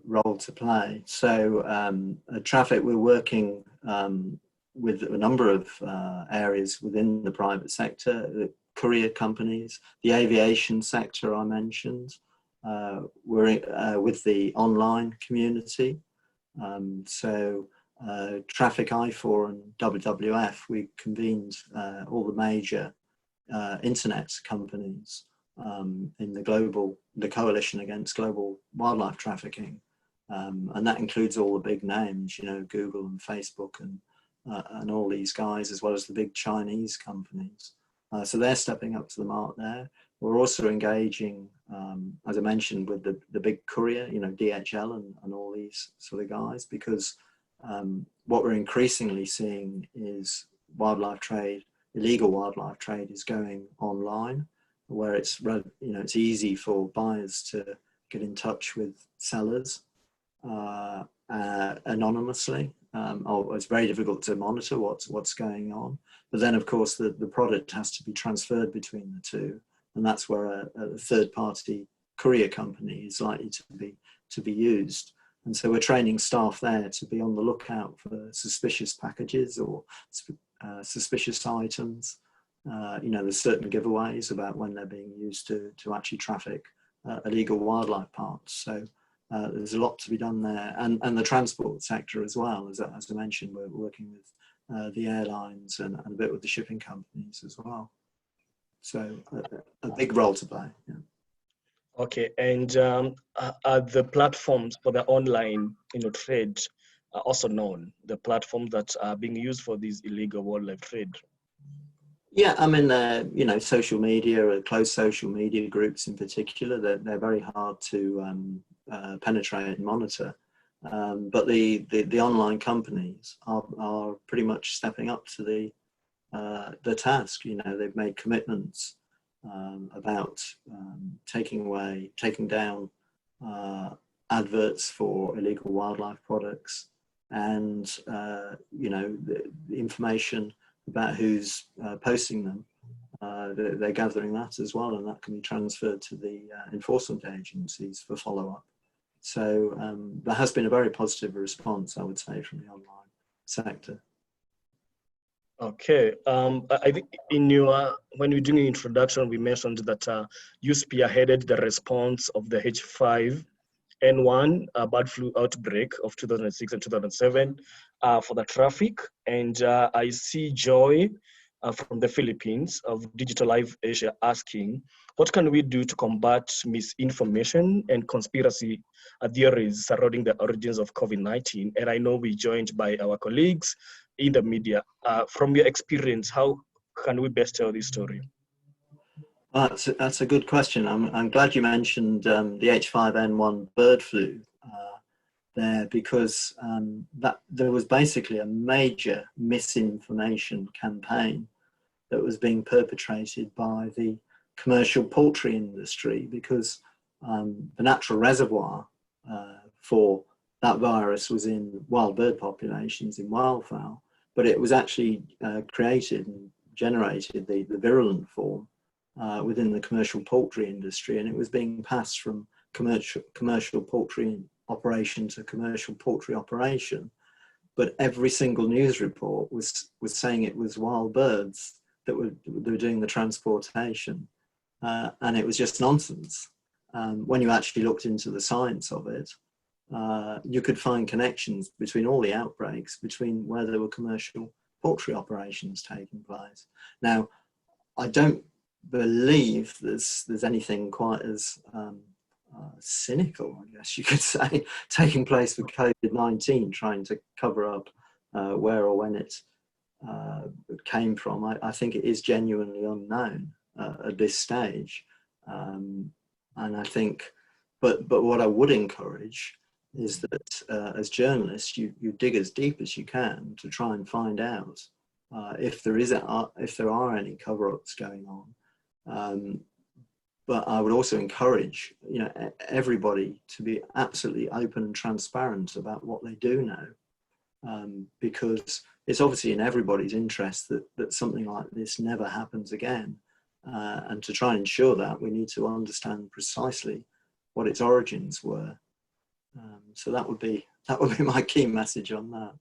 role to play. So at Traffic, we're working with a number of areas within the private sector, the courier companies, the aviation sector I mentioned. We're with the online community. Traffic I4 and WWF, we convened all the major internet companies in the Coalition Against Global Wildlife Trafficking. And that includes all the big names, Google and Facebook and all these guys, as well as the big Chinese companies. So they're stepping up to the mark there. We're also engaging, as I mentioned, with the big courier, DHL and all these sort of guys, because what we're increasingly seeing is wildlife trade, illegal wildlife trade is going online, where it's easy for buyers to get in touch with sellers anonymously. It's very difficult to monitor what's going on. But then, of course, the product has to be transferred between the two, and that's where a third-party courier company is likely to be used. And so we're training staff there to be on the lookout for suspicious packages or suspicious items. There's certain giveaways about when they're being used to actually traffic illegal wildlife parts. So there's a lot to be done there. And the transport sector as well. As I mentioned, we're working with the airlines and a bit with the shipping companies as well. So a big role to play. Yeah. Okay, and are the platforms for the online trade are also known, the platforms that are being used for these illegal wildlife trade? Yeah, I mean, social media, or closed social media groups in particular, they're very hard to penetrate and monitor. But the online companies are pretty much stepping up to the task. They've made commitments about taking down adverts for illegal wildlife products, and the information about who's posting them. They're gathering that as well, and that can be transferred to the enforcement agencies for follow-up. So there has been a very positive response, I would say, from the online sector. Okay, I think when we were doing the introduction, we mentioned that you spearheaded the response of the H5N1 bird flu outbreak of 2006 and 2007 for the traffic. And I see Joy from the Philippines of Digital Life Asia asking, what can we do to combat misinformation and conspiracy theories surrounding the origins of COVID-19? And I know we're joined by our colleagues in the media. From your experience, how can we best tell this story? That's a good question. I'm glad you mentioned the H5N1 bird flu there, because that there was basically a major misinformation campaign that was being perpetrated by the commercial poultry industry, because the natural reservoir for that virus was in wild bird populations, in wildfowl, but it was actually created and generated, the virulent form, within the commercial poultry industry, and it was being passed from commercial poultry operation to commercial poultry operation. But every single news report was saying it was wild birds that were doing the transportation, and it was just nonsense. When you actually looked into the science of it, you could find connections between all the outbreaks, between where there were commercial poultry operations taking place. Now, I don't believe there's anything quite as cynical, I guess you could say, taking place with COVID-19, trying to cover up where or when it came from. I think it is genuinely unknown at this stage, and I think, but what I would encourage is that as journalists, you dig as deep as you can to try and find out if there are any cover-ups going on. But I would also encourage, everybody to be absolutely open and transparent about what they do know, because it's obviously in everybody's interest that something like this never happens again. And to try and ensure that, we need to understand precisely what its origins were. So that would be my key message on that.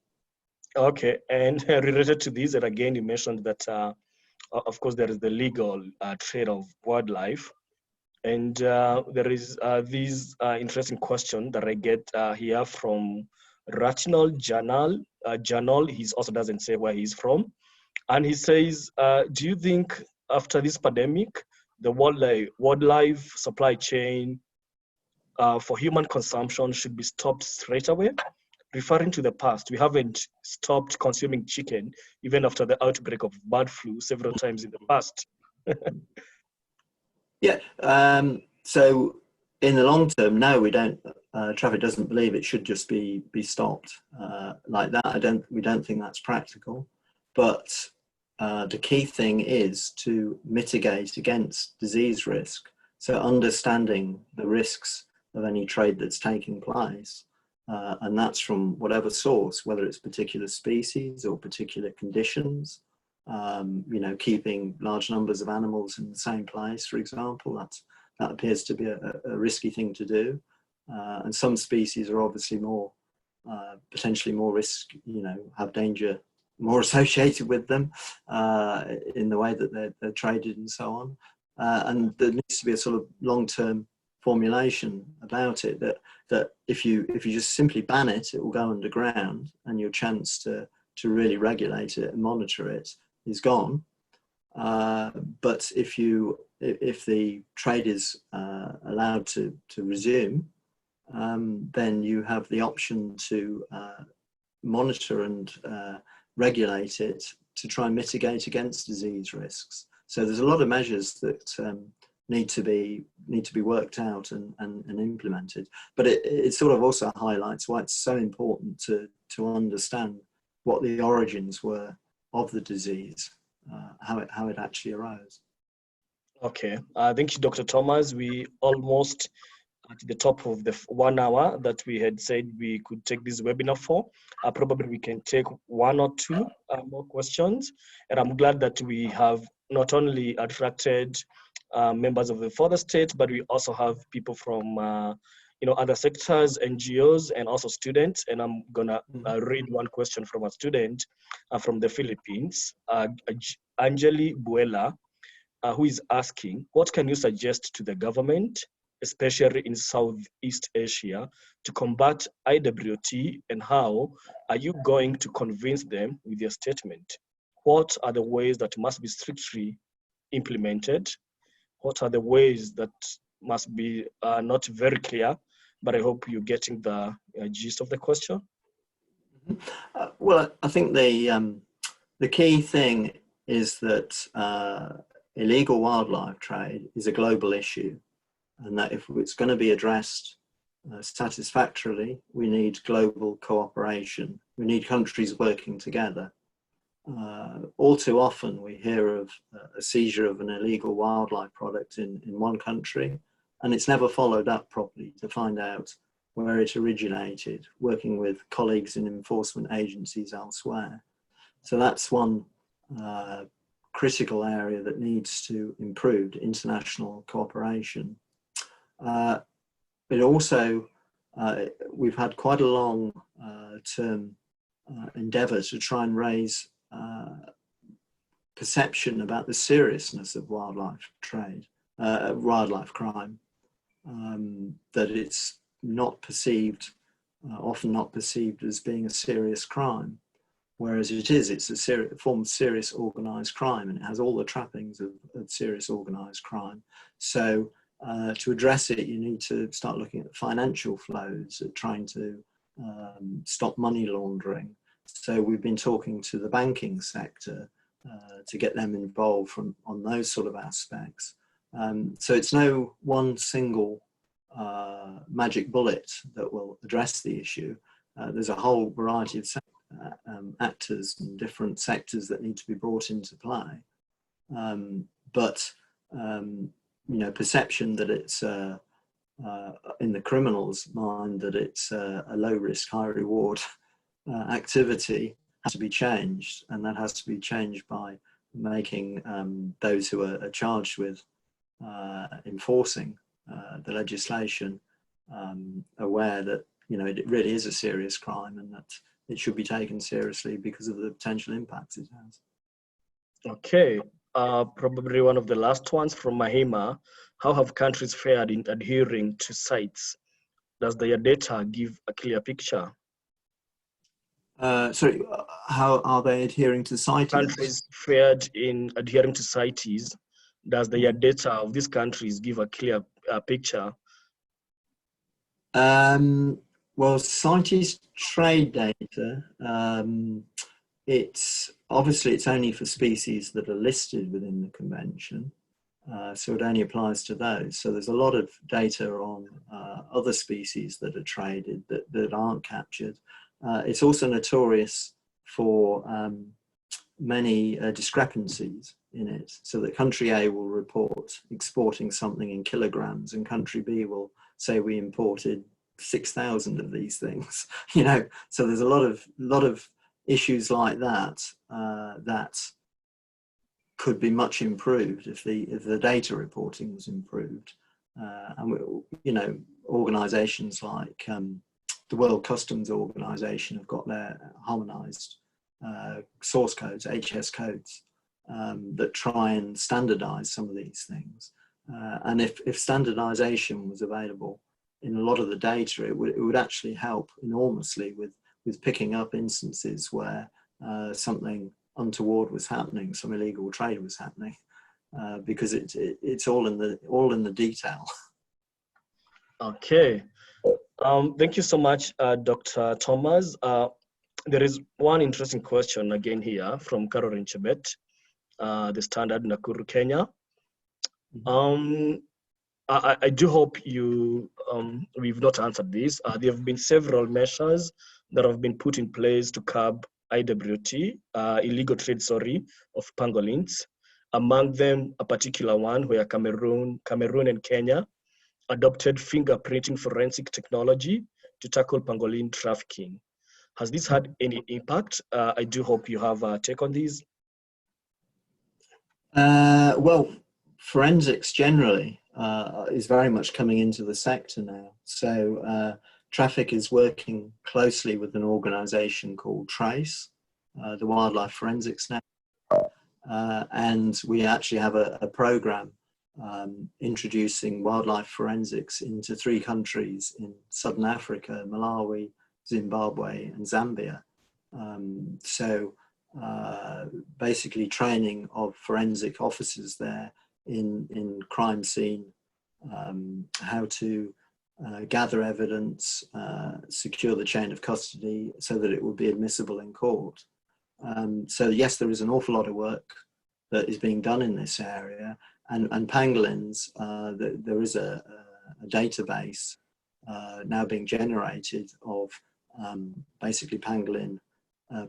Okay, and related to this, and again, you mentioned that, of course, there is the legal trade of wildlife. And there is this interesting question that I get here from Rational Journal. He also doesn't say where he's from. And he says, do you think after this pandemic, the wildlife supply chain for human consumption should be stopped straight away? Referring to the past, we haven't stopped consuming chicken even after the outbreak of bird flu several times in the past. Yeah. So in the long term, no, we don't. Traffic doesn't believe it should just be stopped like that. We don't think that's practical. But the key thing is to mitigate against disease risk. So understanding the risks of any trade that's taking place, and that's from whatever source, whether it's particular species or particular conditions. Keeping large numbers of animals in the same place, for example, that appears to be a risky thing to do. And some species are obviously potentially more risk, have danger more associated with them in the way that they're traded and so on. And there needs to be a sort of long-term formulation about it that if you just simply ban it, it will go underground, and your chance to really regulate it and monitor it is gone. But if the trade is allowed to resume, then you have the option to monitor and regulate it to try and mitigate against disease risks. So there's a lot of measures that need to be worked out and implemented. But it sort of also highlights why it's so important to understand what the origins were of the disease, how it actually arose. Okay. Thank you, Dr. Thomas. We almost at the top of the 1 hour that we had said we could take this webinar for. Probably we can take one or two more questions. And I'm glad that we have not only attracted members of the further state, but we also have people from other sectors, NGOs, and also students. And I'm gonna read one question from a student from the Philippines, Angeli Buela, who is asking, what can you suggest to the government, especially in Southeast Asia, to combat IWT, and how are you going to convince them with your statement? what are the ways that must be strictly implemented? What are the ways that must be not very clear? But I hope you're getting the gist of the question. Well, I think the key thing is that illegal wildlife trade is a global issue, and that if it's going to be addressed satisfactorily, we need global cooperation. We need countries working together. All too often we hear of a seizure of an illegal wildlife product in one country, and it's never followed up properly to find out where it originated, working with colleagues in enforcement agencies elsewhere. So that's one critical area that needs to improve, international cooperation. But also, we've had quite a long term endeavour to try and raise perception about the seriousness of wildlife trade, wildlife crime, that it's not perceived, often not perceived as being a serious crime, whereas it's a form of serious organised crime, and it has all the trappings of serious organised crime. So to address it, you need to start looking at financial flows, at trying to stop money laundering. So we've been talking to the banking sector to get them involved on those sort of aspects. So it's no one single magic bullet that will address the issue. There's a whole variety of actors and different sectors that need to be brought into play. But you know, perception that it's in the criminal's mind that it's a low risk, high reward activity has to be changed, and that has to be changed by making those who are charged with enforcing the legislation aware that, you know, it really is a serious crime and that it should be taken seriously because of the potential impacts it has. Okay, probably one of the last ones from Mahima. How have countries fared in adhering to CITES? Does their data give a clear picture? Sorry, how are they adhering to CITES? Countries fared in adhering to CITES. Does the data of these countries give a clear picture? Well, CITES trade data, it's only for species that are listed within the convention, so it only applies to those. So there's a lot of data on other species that are traded that aren't captured. It's also notorious for many discrepancies in it, so that country A will report exporting something in kilograms and country B will say we imported 6,000 of these things, you know. So there's a lot of issues like that that could be much improved if the data reporting was improved. And you know, organisations like the World Customs Organization have got their harmonized source codes, HS codes, that try and standardize some of these things. And if standardization was available in a lot of the data, it would actually help enormously with picking up instances where something untoward was happening, some illegal trade was happening, because it's all in the detail. Okay. Thank you so much, Dr. Thomas. There is one interesting question again here from Caroline Chebet, the Standard, Nakuru, Kenya. I do hope we've not answered this. There have been several measures that have been put in place to curb IWT, illegal trade, of pangolins. Among them, a particular one where Cameroon and Kenya adopted fingerprinting forensic technology to tackle pangolin trafficking. Has this had any impact? I do hope you have a take on these. Well, forensics generally is very much coming into the sector now. So Traffic is working closely with an organisation called TRACE, the Wildlife Forensics Network, and we actually have a programme introducing wildlife forensics into 3 countries in Southern Africa, Malawi, Zimbabwe and Zambia. So basically training of forensic officers there in crime scene, how to gather evidence, secure the chain of custody so that it will be admissible in court. So yes, there is an awful lot of work that is being done in this area, and pangolins, there is a database now being generated of basically pangolin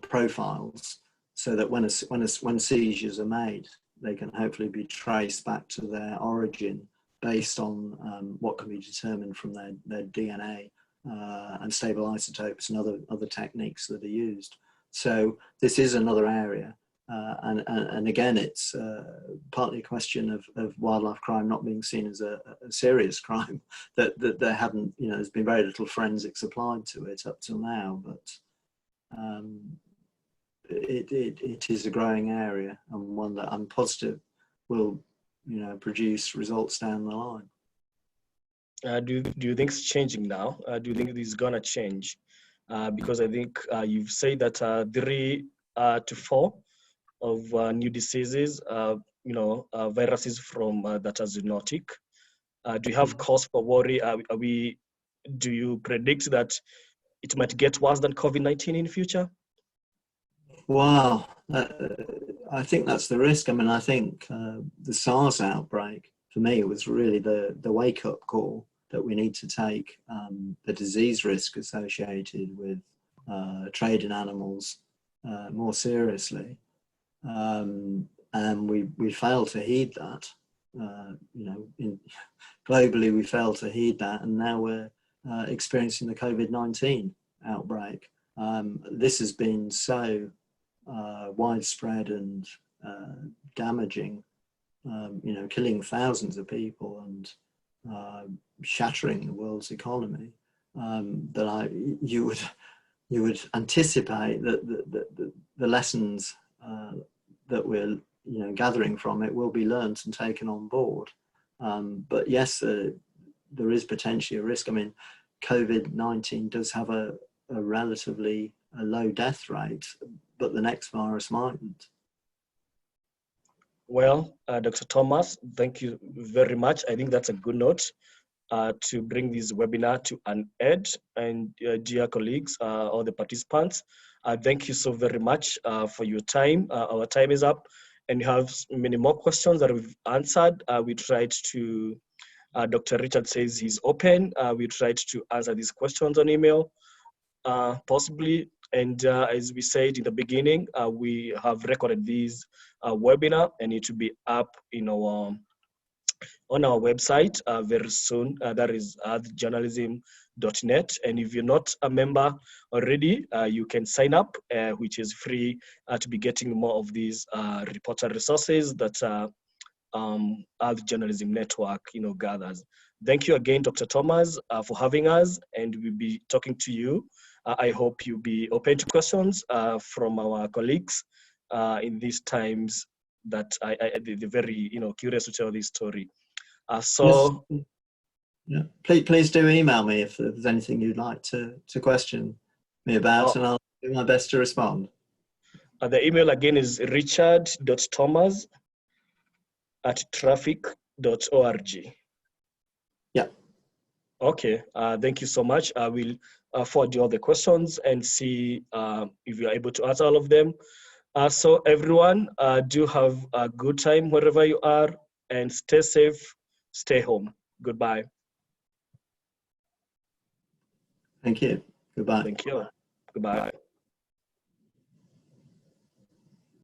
profiles, so that when seizures are made, they can hopefully be traced back to their origin based on what can be determined from their DNA and stable isotopes and other techniques that are used. So this is another area, and again, it's partly a question of wildlife crime not being seen as a serious crime, that there haven't, there's been very little forensics applied to it up till now, but it is a growing area, and one that I'm positive will produce results down the line. Do you think it's changing now? Do you think this is gonna change? Because I think you've said that 3 to 4 of new diseases, viruses from that are zoonotic. Do you have cause for worry? Do you predict that it might get worse than COVID-19 in the future? Wow, I think that's the risk. I mean, I think the SARS outbreak, for me, it was really the wake-up call that we need to take the disease risk associated with trade in animals more seriously. And we failed to heed that. Globally, we failed to heed that, and now we're experiencing the COVID-19 outbreak. This has been so widespread and damaging, killing thousands of people and shattering the world's economy, that you would anticipate that the lessons that we're gathering from it will be learnt and taken on board. But yes, there is potentially a risk. I mean, COVID-19 does have a relatively low death rate, but the next virus mightn't. Well, Dr. Thomas, thank you very much. I think that's a good note to bring this webinar to an end. And dear colleagues, all the participants, thank you so very much for your time. Our time is up, and you have many more questions that we've answered. We tried to, Dr. Richard says he's open. We tried to answer these questions on email, possibly. And as we said in the beginning, we have recorded these webinar, and it will be up on our website very soon. That is earthjournalism.net. And if you're not a member already, you can sign up, which is free, to be getting more of these reporter resources that Earth Journalism Network gathers. Thank you again, Dr. Thomas, for having us, and we'll be talking to you. I hope you'll be open to questions from our colleagues in these times that they're very curious to tell this story. So yes. Yeah, please do email me if there's anything you'd like to question me about, and I'll do my best to respond. The email again is richard.thomas@traffic.org. Yeah. Okay, thank you so much. I will forward you all the questions and see if you are able to answer all of them. So everyone, do have a good time wherever you are, and stay safe, stay home. Goodbye. Thank you. Goodbye. Thank you. Goodbye.